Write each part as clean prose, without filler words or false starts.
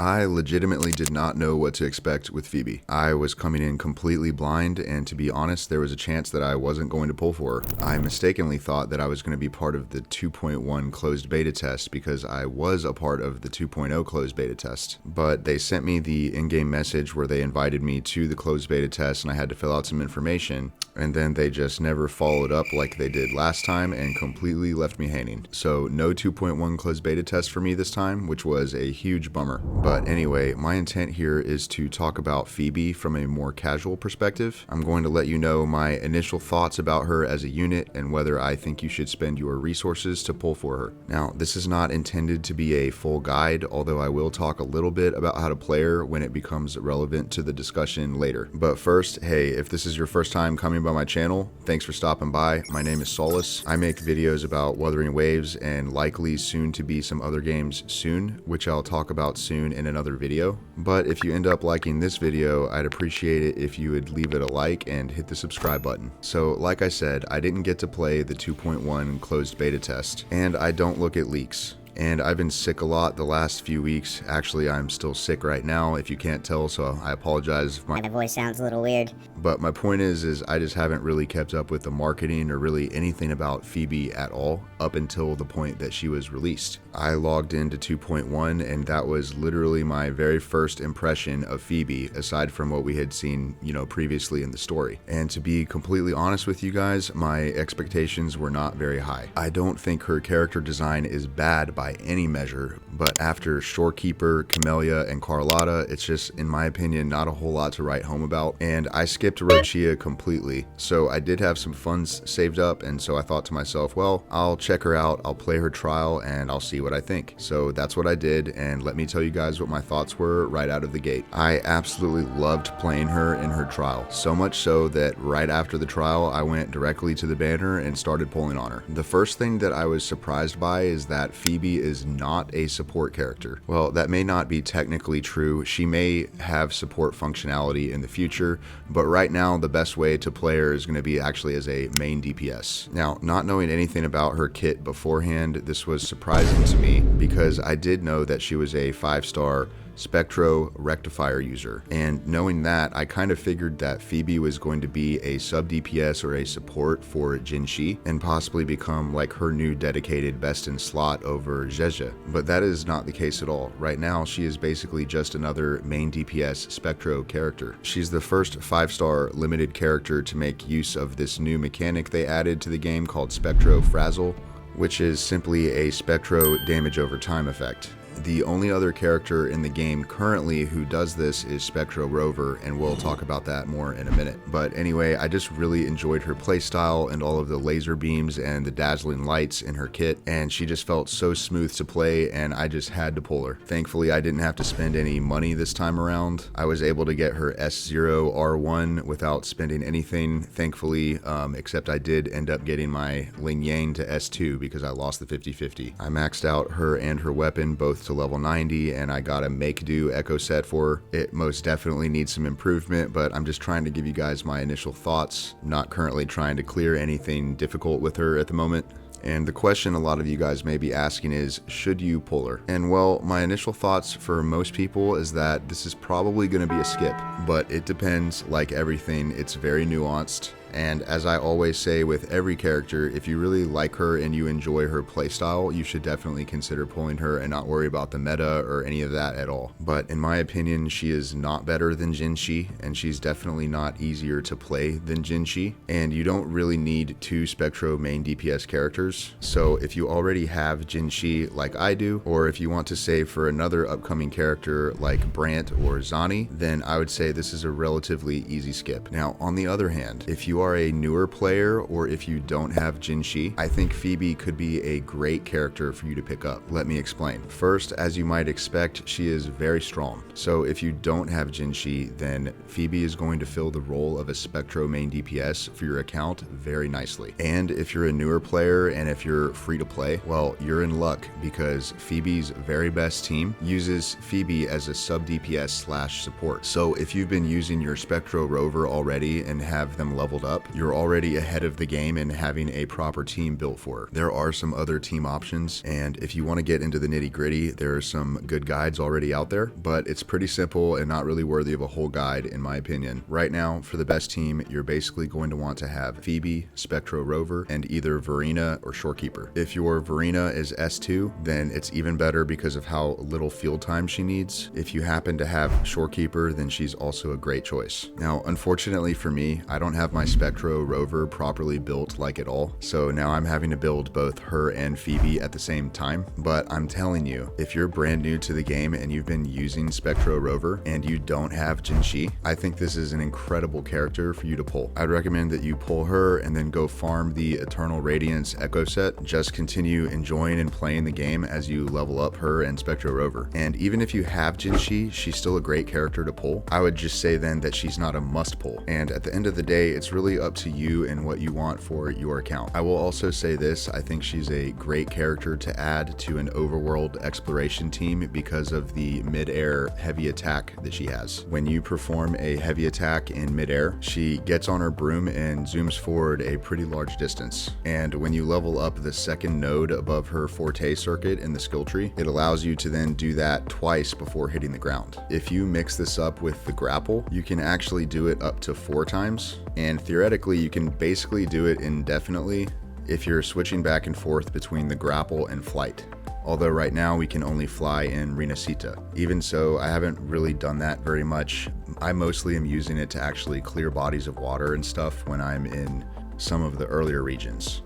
I legitimately did not know what to expect with Phoebe. I was coming in completely blind, and to be honest, there was a chance that I wasn't going to pull for her. I mistakenly thought that I was going to be part of the 2.1 closed beta test because I was a part of the 2.0 closed beta test. But they sent me the in-game message where they invited me to the closed beta test and I had to fill out some information, and then they just never followed up like they did last time and completely left me hanging. So no 2.1 closed beta test for me this time, which was a huge bummer. But anyway, my intent here is to talk about Phoebe from a more casual perspective. I'm going to let you know my initial thoughts about her as a unit and whether I think you should spend your resources to pull for her. Now, this is not intended to be a full guide, although I will talk a little bit about how to play her when it becomes relevant to the discussion later. But first, hey, if this is your first time coming by my channel, thanks for stopping by. My name is Solus. I make videos about Wuthering Waves and likely soon to be some other games soon, which I'll talk about soon in another video. But if you end up liking this video, I'd appreciate it if you would leave it a like and hit the subscribe button. So like I said, I didn't get to play the 2.1 closed beta test, and I don't look at leaks. And I've been sick a lot the last few weeks. Actually, I'm still sick right now, if you can't tell, so I apologize if My voice sounds a little weird. but my point is I just haven't really kept up with the marketing or really anything about Phoebe at all up until the point that she was released. I logged into 2.1 and that was literally my very first impression of Phoebe, aside from what we had seen, previously in the story. And to be completely honest with you guys, my expectations were not very high. I don't think her character design is bad by any measure, but after Shorekeeper, Camellia, and Carlotta, it's just, in my opinion, not a whole lot to write home about. And I skipped Rochia completely, so I did have some funds saved up, and so I thought to myself, well, I'll check her out, I'll play her trial, and I'll see what I think. So that's what I did, and let me tell you guys what my thoughts were right out of the gate. I absolutely loved playing her in her trial, so much so that right after the trial, I went directly to the banner and started pulling on her. The first thing that I was surprised by is that Phoebe is not a support character. Well, that may not be technically true. She may have support functionality in the future, but right now the best way to play her is going to be actually as a main DPS. Now, not knowing anything about her kit beforehand, this was surprising to me because I did know that she was a 5-star Spectro Rectifier user, and knowing that, I kind of figured that Phoebe was going to be a sub DPS or a support for Jinshi and possibly become like her new dedicated best in slot over Zhezha, but that is not the case at all. Right now she is basically just another main DPS Spectro character. She's the first 5-star limited character to make use of this new mechanic they added to the game called Spectro Frazzle, which is simply a Spectro damage over time effect. The only other character in the game currently who does this is Spectro Rover, and we'll talk about that more in a minute. But anyway, I just really enjoyed her playstyle and all of the laser beams and the dazzling lights in her kit, and she just felt so smooth to play, and I just had to pull her. Thankfully, I didn't have to spend any money this time around. I was able to get her S0 R1 without spending anything, thankfully, except I did end up getting my Ling Yang to S2 because I lost the 50-50. I maxed out her and her weapon both to level 90, and I got a make do echo set for her. It most definitely needs some improvement, but I'm just trying to give you guys my initial thoughts, not currently trying to clear anything difficult with her at the moment. And the question a lot of you guys may be asking is, should you pull her? And well, my initial thoughts for most people is that this is probably going to be a skip, but it depends. Like everything, it's very nuanced. And as I always say with every character, if you really like her and you enjoy her playstyle, you should definitely consider pulling her and not worry about the meta or any of that at all. But in my opinion, she is not better than Jinshi, and she's definitely not easier to play than Jinshi. And you don't really need 2 Spectro main DPS characters. So if you already have Jinshi like I do, or if you want to save for another upcoming character like Brant or Zani, then I would say this is a relatively easy skip. Now, on the other hand, if you are a newer player or if you don't have Jinshi, I think Phoebe could be a great character for you to pick up. Let me explain. First, as you might expect, she is very strong. So if you don't have Jinshi, then Phoebe is going to fill the role of a Spectro main DPS for your account very nicely. And if you're a newer player and if you're free to play, well, you're in luck because Phoebe's very best team uses Phoebe as a sub DPS / support. So if you've been using your Spectro Rover already and have them leveled up, up, you're already ahead of the game in having a proper team built for her. There are some other team options, and if you want to get into the nitty-gritty, there are some good guides already out there, but it's pretty simple and not really worthy of a whole guide in my opinion. Right now, for the best team, you're basically going to want to have Phoebe, Spectro Rover, and either Verina or Shorekeeper. If your Verina is S2, then it's even better because of how little field time she needs. If you happen to have Shorekeeper, then she's also a great choice. Now, unfortunately for me, I don't have my Spectro Rover properly built like at all, so now I'm having to build both her and Phoebe at the same time. But I'm telling you, if you're brand new to the game and you've been using Spectro Rover and you don't have Jinxi, I think this is an incredible character for you to pull. I'd recommend that you pull her and then go farm the Eternal Radiance Echo set. Just continue enjoying and playing the game as you level up her and Spectro Rover. And even if you have Jinxi, she's still a great character to pull. I would just say then that she's not a must pull. And at the end of the day, it's really up to you and what you want for your account. I will also say this, I think she's a great character to add to an overworld exploration team because of the mid-air heavy attack that she has. When you perform a heavy attack in mid-air, she gets on her broom and zooms forward a pretty large distance. And when you level up the second node above her forte circuit in the skill tree, it allows you to then do that twice before hitting the ground. If you mix this up with the grapple, you can actually do it up to 4 times, and theoretically you can basically do it indefinitely if you're switching back and forth between the grapple and flight. Although right now we can only fly in Renacita. Even so, I haven't really done that very much. I mostly am using it to actually clear bodies of water and stuff when I'm in some of the earlier regions.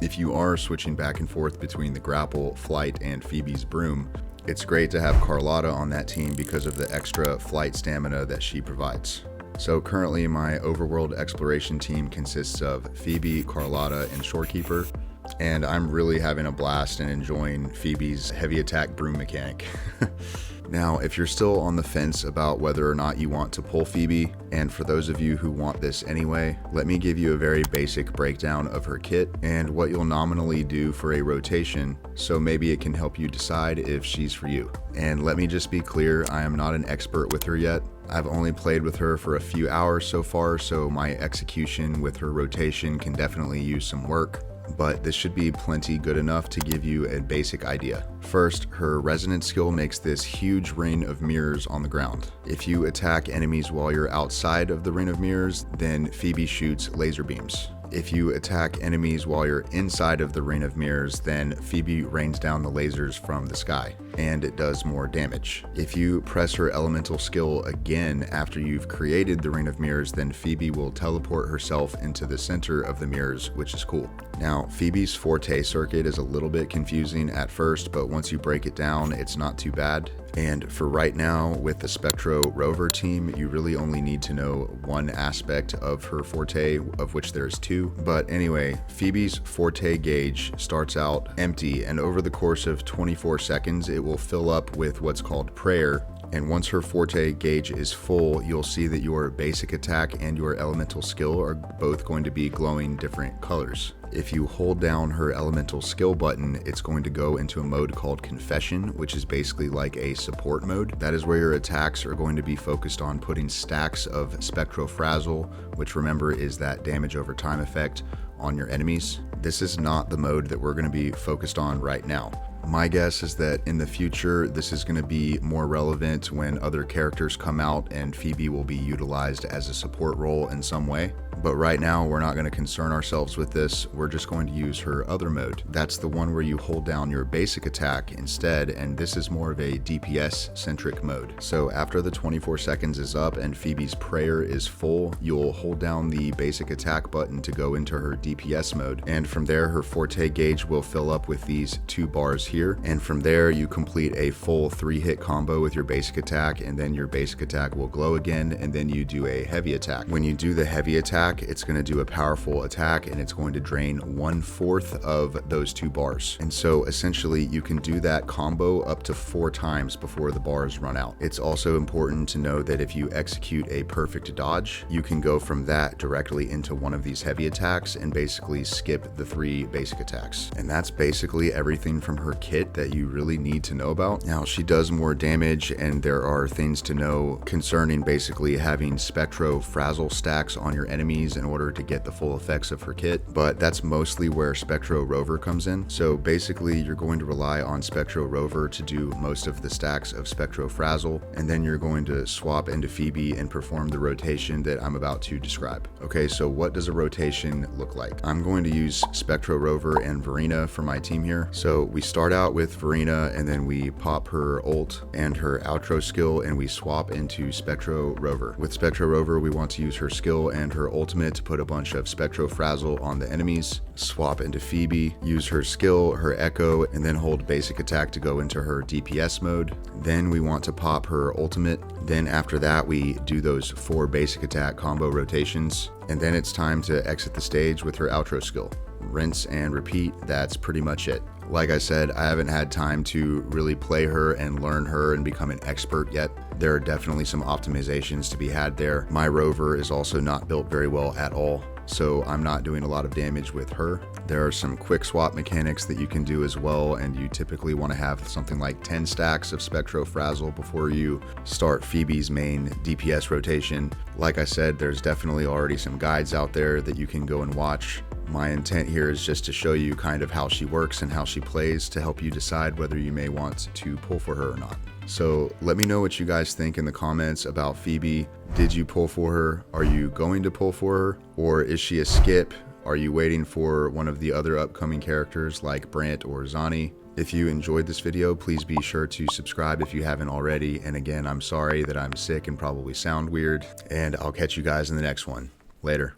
If you are switching back and forth between the grapple, flight, and Phoebe's broom, it's great to have Carlotta on that team because of the extra flight stamina that she provides. So currently my overworld exploration team consists of Phoebe, Carlotta, and Shorekeeper, and I'm really having a blast and enjoying Phoebe's heavy attack broom mechanic. Now, if you're still on the fence about whether or not you want to pull Phoebe, and for those of you who want this anyway, let me give you a very basic breakdown of her kit and what you'll nominally do for a rotation, so maybe it can help you decide if she's for you. And let me just be clear, I am not an expert with her yet. I've only played with her for a few hours so far, so my execution with her rotation can definitely use some work, but this should be plenty good enough to give you a basic idea. First, her resonance skill makes this huge ring of mirrors on the ground. If you attack enemies while you're outside of the ring of mirrors, then Phoebe shoots laser beams. If you attack enemies while you're inside of the ring of mirrors, then Phoebe rains down the lasers from the sky, and it does more damage. If you press her elemental skill again after you've created the ring of mirrors, then Phoebe will teleport herself into the center of the mirrors, which is cool. Now, Phoebe's forte circuit is a little bit confusing at first, but once you break it down, it's not too bad. And for right now, with the Spectro Rover team, you really only need to know one aspect of her forte, of which there's 2. But anyway, Phoebe's forte gauge starts out empty, and over the course of 24 seconds, it will fill up with what's called prayer. And once her forte gauge is full, you'll see that your basic attack and your elemental skill are both going to be glowing different colors. If you hold down her elemental skill button, it's going to go into a mode called Confession, which is basically like a support mode. That is where your attacks are going to be focused on putting stacks of Spectrofrazzle, which remember is that damage over time effect, on your enemies. This is not the mode that we're going to be focused on right now. My guess is that in the future, this is going to be more relevant when other characters come out and Phoebe will be utilized as a support role in some way. But right now, we're not going to concern ourselves with this. We're just going to use her other mode. That's the one where you hold down your basic attack instead, and this is more of a DPS-centric mode. So after the 24 seconds is up and Phoebe's prayer is full, you'll hold down the basic attack button to go into her DPS mode. And from there, her forte gauge will fill up with these 2 bars here. And from there, you complete a full 3-hit combo with your basic attack, and then your basic attack will glow again, and then you do a heavy attack. When you do the heavy attack, it's going to do a powerful attack, and it's going to drain 1/4 of those 2 bars. And so essentially you can do that combo up to 4 times before the bars run out. It's also important to know that if you execute a perfect dodge, you can go from that directly into one of these heavy attacks and basically skip the 3 basic attacks. And that's basically everything from her kit that you really need to know about. Now, she does more damage, and there are things to know concerning basically having Spectrofrazzle stacks on your enemies enemies in order to get the full effects of her kit, but that's mostly where Spectro Rover comes in. So basically you're going to rely on Spectro Rover to do most of the stacks of Spectro Frazzle, and then you're going to swap into Phoebe and perform the rotation that I'm about to describe. Okay, so what does a rotation look like? I'm going to use Spectro Rover and Verena for my team here. So we start out with Verena, and then we pop her ult and her outro skill, and we swap into Spectro Rover. With Spectro Rover, we want to use her skill and her ultimate to put a bunch of Spectro Frazzle on the enemies. Swap into Phoebe, use her skill, her echo, and then hold basic attack to go into her DPS mode. Then we want to pop her ultimate. Then after that, we do those 4 basic attack combo rotations. And then it's time to exit the stage with her outro skill. Rinse and repeat, that's pretty much it. Like I said, I haven't had time to really play her and learn her and become an expert yet. There are definitely some optimizations to be had there. My rover is also not built very well at all, so I'm not doing a lot of damage with her. There are some quick swap mechanics that you can do as well, and you typically want to have something like 10 stacks of Spectro Frazzle before you start Phoebe's main DPS rotation. Like I said, there's definitely already some guides out there that you can go and watch. My intent here is just to show you kind of how she works and how she plays to help you decide whether you may want to pull for her or not. So let me know what you guys think in the comments about Phoebe. Did you pull for her? Are you going to pull for her? Or is she a skip? Are you waiting for one of the other upcoming characters like Brant or Zani? If you enjoyed this video, please be sure to subscribe if you haven't already. And again, I'm sorry that I'm sick and probably sound weird. And I'll catch you guys in the next one. Later.